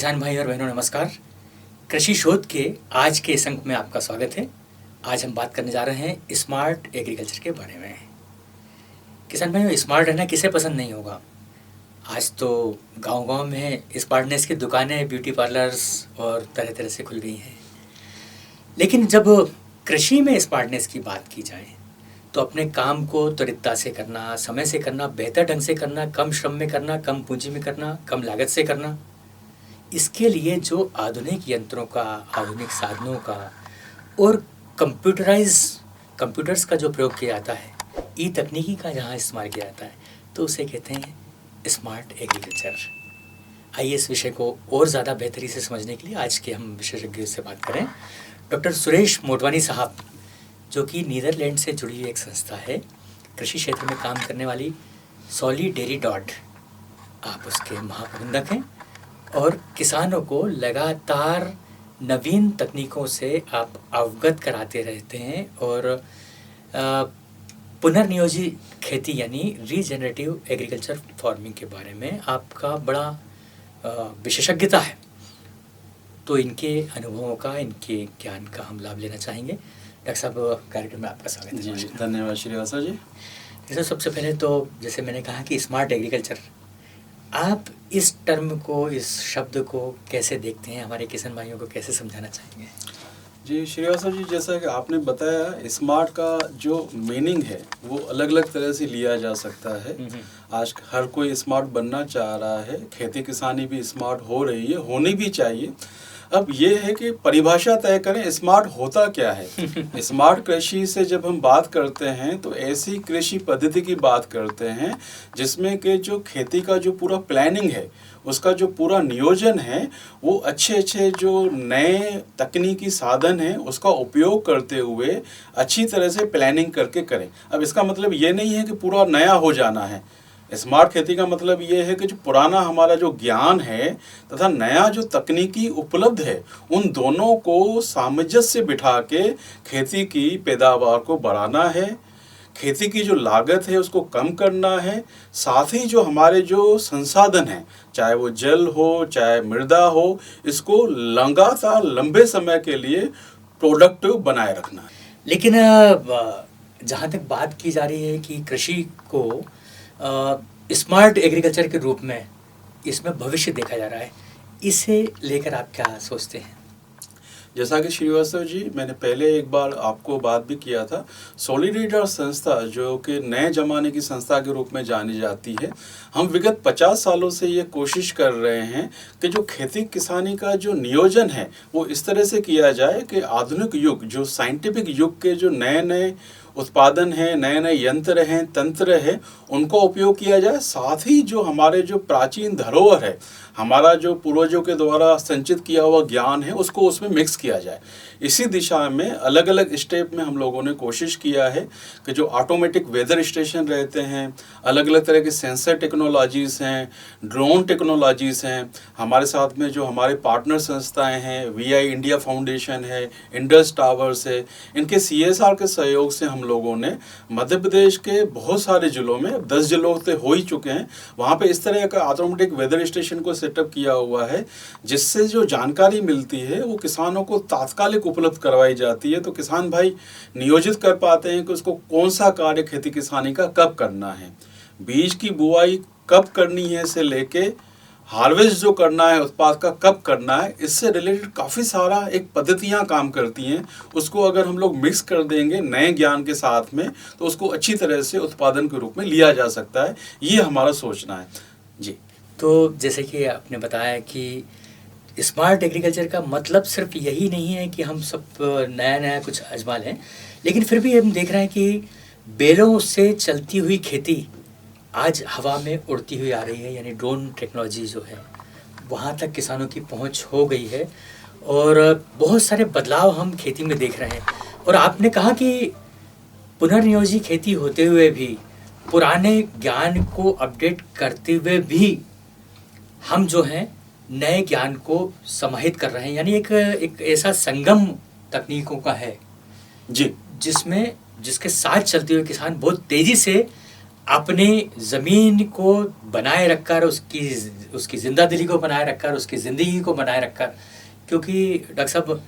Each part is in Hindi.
किसान भाई और बहनों नमस्कार। कृषि शोध के आज के इस अंक में आपका स्वागत है। आज हम बात करने जा रहे हैं स्मार्ट एग्रीकल्चर के बारे में। किसान भाइयों, स्मार्ट रहना किसे पसंद नहीं होगा। आज तो गांव-गांव में स्मार्टनेस की दुकानें, ब्यूटी पार्लर्स और तरह तरह से खुल गई हैं। लेकिन जब कृषि में स्मार्टनेस की बात की जाए तो अपने काम को त्वरितता से करना, समय से करना, बेहतर ढंग से करना, कम श्रम में करना, कम पूंजी में करना, कम लागत से करना, इसके लिए जो आधुनिक यंत्रों का, आधुनिक साधनों का और कंप्यूटर्स का जो प्रयोग किया जाता है, ई तकनीकी का जहाँ इस्तेमाल किया जाता है, तो उसे कहते हैं स्मार्ट एग्रीकल्चर। आइए इस विषय को और ज़्यादा बेहतरी से समझने के लिए आज के हम विशेषज्ञों से बात करें। डॉक्टर सुरेश मोटवानी साहब, जो कि नीदरलैंड से जुड़ी हुई एक संस्था है, कृषि क्षेत्र में काम करने वाली सॉलिडेरिडॉट, आप उसके महाप्रबंधक हैं और किसानों को लगातार नवीन तकनीकों से आप अवगत कराते रहते हैं और पुनर्नियोजित खेती यानी रीजेनरेटिव एग्रीकल्चर फार्मिंग के बारे में आपका बड़ा विशेषज्ञता है। तो इनके अनुभवों का, इनके ज्ञान का हम लाभ लेना चाहेंगे। डॉक्टर साहब, कार्यक्रम में आपका स्वागत है। जी, धन्यवाद श्रीवास्तव जी। जैसे सबसे पहले तो जैसे मैंने कहा कि स्मार्ट एग्रीकल्चर, आप इस टर्म को, इस शब्द को कैसे देखते हैं, हमारे किसान भाइयों को कैसे समझाना चाहेंगे? जी श्रीवास्तव जी, जैसा कि आपने बताया, स्मार्ट का जो मीनिंग है वो अलग अलग तरह से लिया जा सकता है। आज हर कोई स्मार्ट बनना चाह रहा है, खेती किसानी भी स्मार्ट हो रही है, होनी भी चाहिए। अब ये है कि परिभाषा तय करें, स्मार्ट होता क्या है। स्मार्ट कृषि से जब हम बात करते हैं तो ऐसी कृषि पद्धति की बात करते हैं जिसमें कि जो खेती का जो पूरा प्लानिंग है, उसका जो पूरा नियोजन है, वो अच्छे अच्छे जो नए तकनीकी साधन हैं उसका उपयोग करते हुए अच्छी तरह से प्लानिंग करके करें। अब इसका मतलब ये नहीं है कि पूरा नया हो जाना है। स्मार्ट खेती का मतलब ये है कि जो पुराना हमारा जो ज्ञान है तथा नया जो तकनीकी उपलब्ध है, उन दोनों को सामंजस्य बिठा के खेती की पैदावार को बढ़ाना है, खेती की जो लागत है उसको कम करना है, साथ ही जो हमारे जो संसाधन हैं, चाहे वो जल हो चाहे मृदा हो, इसको लगातार लंबे समय के लिए प्रोडक्टिव बनाए रखना है। लेकिन जहाँ तक बात की जा रही है कि कृषि को स्मार्ट एग्रीकल्चर के रूप में इसमें भविष्य देखा जा रहा है, इसे लेकर आप क्या सोचते हैं? जैसा कि श्रीवास्तव जी, मैंने पहले एक बार आपको बात भी किया था, सॉलिडेरिडॉट संस्था जो कि नए जमाने की संस्था के रूप में जानी जाती है, हम विगत 50 सालों से ये कोशिश कर रहे हैं कि जो खेती किसानी का जो नियोजन है वो इस तरह से किया जाए कि आधुनिक युग, जो साइंटिफिक युग के जो नए नए उत्पादन हैं, नए नए यंत्र हैं, तंत्र है, उनका उपयोग किया जाए। साथ ही जो हमारे जो प्राचीन धरोहर है, हमारा जो पूर्वजों के द्वारा संचित किया हुआ ज्ञान है, उसको उसमें मिक्स किया जाए। इसी दिशा में अलग अलग स्टेप में हम लोगों ने कोशिश किया है कि जो ऑटोमेटिक वेदर स्टेशन रहते हैं, अलग अलग तरह के सेंसर टेक्नोलॉजीज़ हैं, ड्रोन टेक्नोलॉजीज़ हैं, हमारे साथ में जो हमारे पार्टनर संस्थाएं हैं, VI इंडिया फाउंडेशन है, इंडस टावर्स है, इनके CSR के सहयोग से हम लोगों ने मध्य प्रदेश के बहुत सारे जिलों में, 10 जिलों से हो ही चुके हैं, वहाँ पे इस तरह का ऑटोमेटिक वेदर स्टेशन को सेटअप किया हुआ है, जिससे जो जानकारी मिलती है वो किसानों को तात्कालिक उपलब्ध करवाई जाती है। तो किसान भाई नियोजित कर पाते हैं कि उसको कौन सा कार्य खेती किसानी का कब करना है, बीज की बुआई कब करनी है से लेके हार्वेस्ट जो करना है उत्पाद का कब करना है, इससे रिलेटेड काफ़ी सारा एक पद्धतियाँ काम करती हैं। उसको अगर हम लोग मिक्स कर देंगे नए ज्ञान के साथ में, तो उसको अच्छी तरह से उत्पादन के रूप में लिया जा सकता है। ये हमारा सोचना है जी। तो जैसे कि आपने बताया कि स्मार्ट एग्रीकल्चर का मतलब सिर्फ यही नहीं है कि हम सब नया नया कुछ आजमा लें, लेकिन फिर भी हम देख रहे हैं कि बैलों से चलती हुई खेती आज हवा में उड़ती हुई आ रही है, यानी ड्रोन टेक्नोलॉजी जो है वहाँ तक किसानों की पहुँच हो गई है और बहुत सारे बदलाव हम खेती में देख रहे हैं। और आपने कहा कि पुनर्नियोजित खेती होते हुए भी, पुराने ज्ञान को अपडेट करते हुए भी हम जो हैं नए ज्ञान को समाहित कर रहे हैं, यानी एक ऐसा संगम तकनीकों का है जी, जिसके साथ चलते हुए किसान बहुत तेज़ी से अपने ज़मीन को बनाए रखकर, उसकी ज़िंदा दिली को बनाए रखकर, उसकी ज़िंदगी को बनाए रखकर, क्योंकि डॉक्टर साहब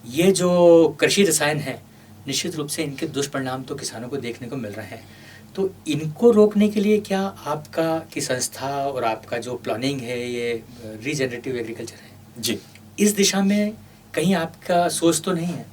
ये जो कृषि रसायन हैं निश्चित रूप से इनके दुष्परिणाम तो किसानों को देखने को मिल रहे हैं। तो इनको रोकने के लिए क्या आपका की संस्था और आपका जो प्लानिंग है, ये रीजनरेटिव एग्रीकल्चर है जी, इस दिशा में कहीं आपका सोच तो नहीं है?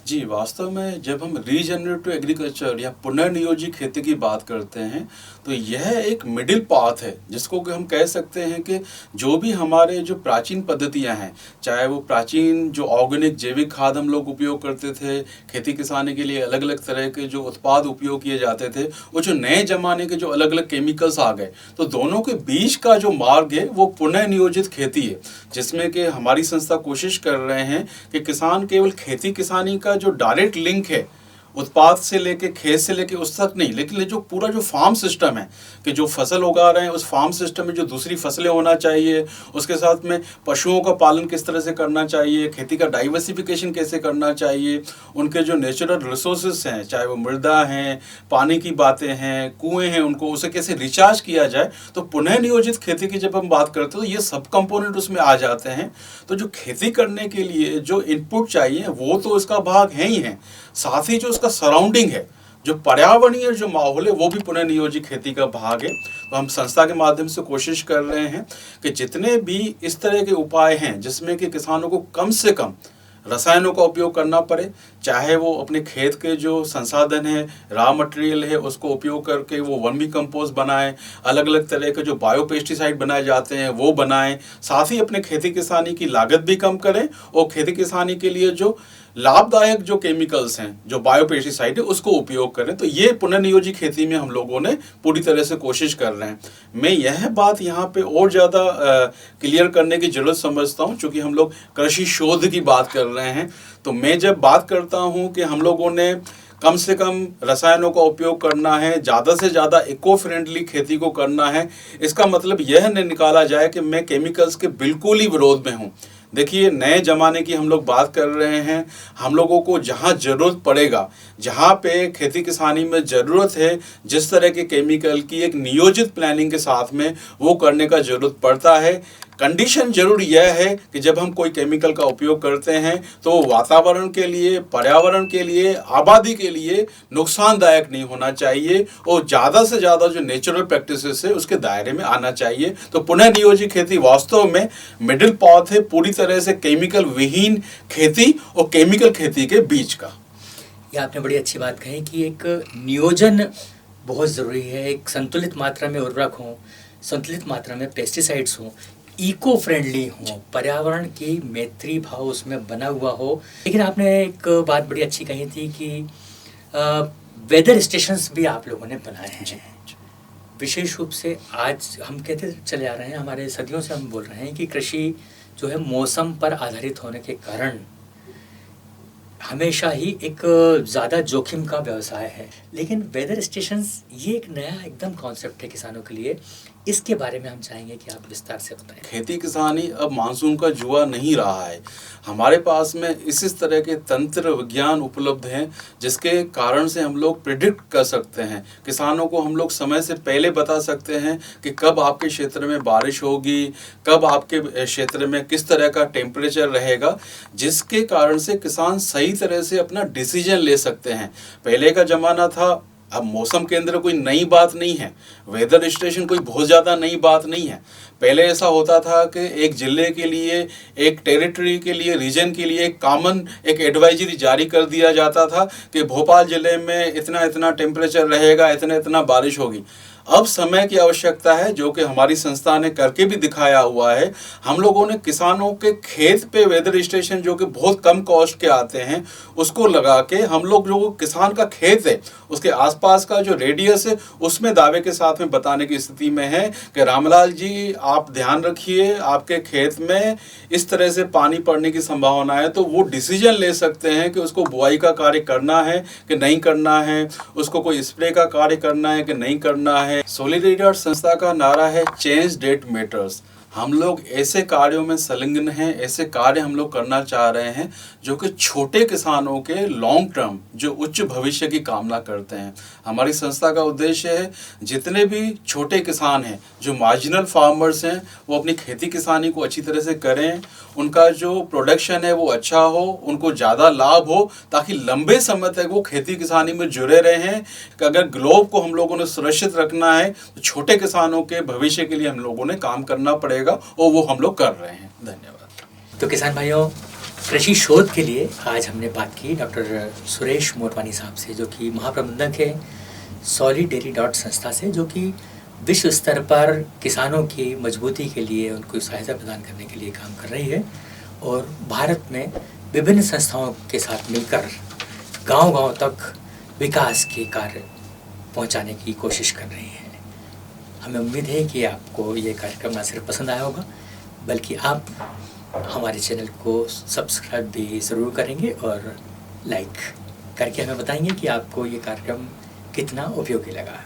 जी, वास्तव में जब हम रीजनरेटिव एग्रीकल्चर या पुनर्नियोजित खेती की बात करते हैं तो यह एक मिडिल पाथ है जिसको कि हम कह सकते हैं कि जो भी हमारे जो प्राचीन पद्धतियां हैं, चाहे वो प्राचीन जो ऑर्गेनिक जैविक खाद हम लोग उपयोग करते थे, खेती किसानी के लिए अलग अलग तरह के जो उत्पाद उपयोग किए जाते थे, वो जो नए जमाने के जो अलग अलग केमिकल्स आ गए, तो दोनों के बीच का जो मार्ग है वो पुनर्नियोजित खेती है, जिसमें कि हमारी संस्था कोशिश कर रहे हैं कि किसान केवल खेती किसानी का जो डायरेक्ट लिंक है उत्पाद से लेके खेत से लेके उस तक नहीं, लेकिन जो पूरा जो फार्म सिस्टम है कि जो फसल उगा रहे हैं उस फार्म सिस्टम में जो दूसरी फसलें होना चाहिए, उसके साथ में पशुओं का पालन किस तरह से करना चाहिए, खेती का डाइवर्सिफिकेशन कैसे करना चाहिए, उनके जो नेचुरल रिसोर्सेज हैं, चाहे वो मृदा हैं, पानी की बातें हैं, कुएँ हैं, उनको उसे कैसे रिचार्ज किया जाए। तो पुनः नियोजित खेती की जब हम बात करते हैं तो ये सब कंपोनेंट उसमें आ जाते हैं। तो जो खेती करने के लिए जो इनपुट चाहिए वो तो इसका भाग है ही है, साथ ही जो उसका सराउंडिंग है, जो पर्यावरणीय जो माहौल है वो भी पुनर्नियोजित खेती का भाग है। तो हम संस्था के माध्यम से कोशिश कर रहे हैं कि जितने भी इस तरह के उपाय हैं जिसमें कि किसानों को कम से कम रसायनों का उपयोग करना पड़े, चाहे वो अपने खेत के जो संसाधन है, रॉ मटेरियल है, उसको उपयोग करके वो वर्मी कंपोस्ट बनाएं, अलग अलग तरह के जो बायो पेस्टिसाइड बनाए जाते हैं वो बनाएं, साथ ही अपने खेती किसानी की लागत भी कम करें और खेती किसानी के लिए जो लाभदायक जो केमिकल्स हैं, जो बायो पेस्टिसाइड है, उसको उपयोग करें। तो ये पुनर्नियोजित खेती में हम लोगों ने पूरी तरह से कोशिश कर रहे हैं। मैं यह बात यहाँ पे और ज़्यादा क्लियर करने की ज़रूरत समझता हूँ, चूँकि हम लोग कृषि शोध की बात कर रहे हैं। तो मैं जब बात करता हूँ कि हम लोगों ने कम से कम रसायनों का उपयोग करना है, ज़्यादा से ज़्यादा इको फ्रेंडली खेती को करना है, इसका मतलब यह नहीं निकाला जाए कि मैं केमिकल्स के बिल्कुल ही विरोध में हूँ। देखिए, नए ज़माने की हम लोग बात कर रहे हैं। हम लोगों को जहाँ ज़रूरत पड़ेगा, जहाँ पे खेती किसानी में ज़रूरत है, जिस तरह के केमिकल की एक नियोजित प्लानिंग के साथ में वो करने का ज़रूरत पड़ता है। कंडीशन जरूर यह है कि जब हम कोई केमिकल का उपयोग करते हैं तो वातावरण के लिए, पर्यावरण के लिए, आबादी के लिए नुकसानदायक नहीं होना चाहिए और ज़्यादा से ज़्यादा जो नेचुरल प्रैक्टिसेस है उसके दायरे में आना चाहिए। तो पुनः नियोजित खेती वास्तव में मिडिल पाथ है पूरी तरह से केमिकल विहीन खेती और केमिकल खेती के बीच का। ये आपने बड़ी अच्छी बात कही कि एक नियोजन बहुत ज़रूरी है। एक संतुलित मात्रा में उर्वरक हों, संतुलित मात्रा में पेस्टिसाइड्स हों, इको फ्रेंडली हो, पर्यावरण की मैत्री भाव उसमें बना हुआ हो। लेकिन आपने एक बात बड़ी अच्छी कही थी कि वेदर स्टेशंस भी आप लोगों ने बनाए हैं। विशेष रूप से आज हम कहते चले आ रहे हैं, हमारे सदियों से हम बोल रहे हैं कि कृषि जो है मौसम पर आधारित होने के कारण हमेशा ही एक ज़्यादा जोखिम का व्यवसाय है। लेकिन वेदर स्टेशंस ये एक नया एकदम कॉन्सेप्ट है किसानों के लिए। इसके बारे में हम चाहेंगे कि आप विस्तार से बताएं। खेती किसानी अब मानसून का जुआ नहीं रहा है। हमारे पास में इस तरह के तंत्र विज्ञान उपलब्ध हैं जिसके कारण से हम लोग प्रिडिक्ट कर सकते हैं। किसानों को हम लोग समय से पहले बता सकते हैं कि कब आपके क्षेत्र में बारिश होगी, कब आपके क्षेत्र में किस तरह का टेम्परेचर रहेगा, जिसके कारण से किसान सही तरह से अपना डिसीजन ले सकते हैं। पहले का ज़माना था, अब मौसम केंद्र कोई नई बात नहीं है, वेदर स्टेशन कोई बहुत ज़्यादा नई बात नहीं है। पहले ऐसा होता था कि एक ज़िले के लिए, एक टेरिटरी के लिए, रीजन के लिए एक कॉमन एक एडवाइजरी जारी कर दिया जाता था कि भोपाल ज़िले में इतना इतना टेम्परेचर रहेगा, इतना इतना बारिश होगी। अब समय की आवश्यकता है, जो कि हमारी संस्था ने करके भी दिखाया हुआ है। हम लोगों ने किसानों के खेत पे वेदर स्टेशन जो कि बहुत कम कॉस्ट के आते हैं उसको लगा के हम लोग जो किसान का खेत है उसके आसपास का जो रेडियस है उसमें दावे के साथ में बताने की स्थिति में है कि रामलाल जी आप ध्यान रखिए, आपके खेत में इस तरह से पानी पड़ने की संभावना है। तो वो डिसीजन ले सकते हैं कि उसको बुआई का कार्य करना है कि नहीं करना है, उसको कोई स्प्रे का कार्य करना है कि नहीं करना है। सोलिडेरिटी संस्था का नारा है चेंज डेट मैटर्स। हम लोग ऐसे कार्यों में संलग्न हैं, ऐसे कार्य हम लोग करना चाह रहे हैं जो कि छोटे किसानों के लॉन्ग टर्म, जो उच्च भविष्य की कामना करते हैं। हमारी संस्था का उद्देश्य है जितने भी छोटे किसान हैं, जो मार्जिनल फार्मर्स हैं, वो अपनी खेती किसानी को अच्छी तरह से करें, उनका जो प्रोडक्शन है वो अच्छा हो, उनको ज़्यादा लाभ हो, ताकि लंबे समय तक वो खेती किसानी में जुड़े रहें। कि अगर ग्लोब को हम लोगों ने सुरक्षित रखना है तो छोटे किसानों के भविष्य के लिए हम लोगों ने काम करना पड़ेगा, और वो हम लोग कर रहे हैं। धन्यवाद। तो किसान भाइयों, कृषि शोध के लिए आज हमने बात की डॉक्टर सुरेश मोटवानी साहब से, जो कि महाप्रबंधक है सॉलिडेरिडॉट संस्था से, जो कि विश्व स्तर पर किसानों की मजबूती के लिए, उनको सहायता प्रदान करने के लिए काम कर रही है, और भारत में विभिन्न संस्थाओं के साथ मिलकर गांव-गांव तक विकास के कार्य पहुंचाने की कोशिश कर रही है। हमें उम्मीद है कि आपको ये कार्यक्रम ना सिर्फ पसंद आया होगा, बल्कि आप हमारे चैनल को सब्सक्राइब भी ज़रूर करेंगे और लाइक करके हमें बताएंगे कि आपको ये कार्यक्रम कितना उपयोगी लगा।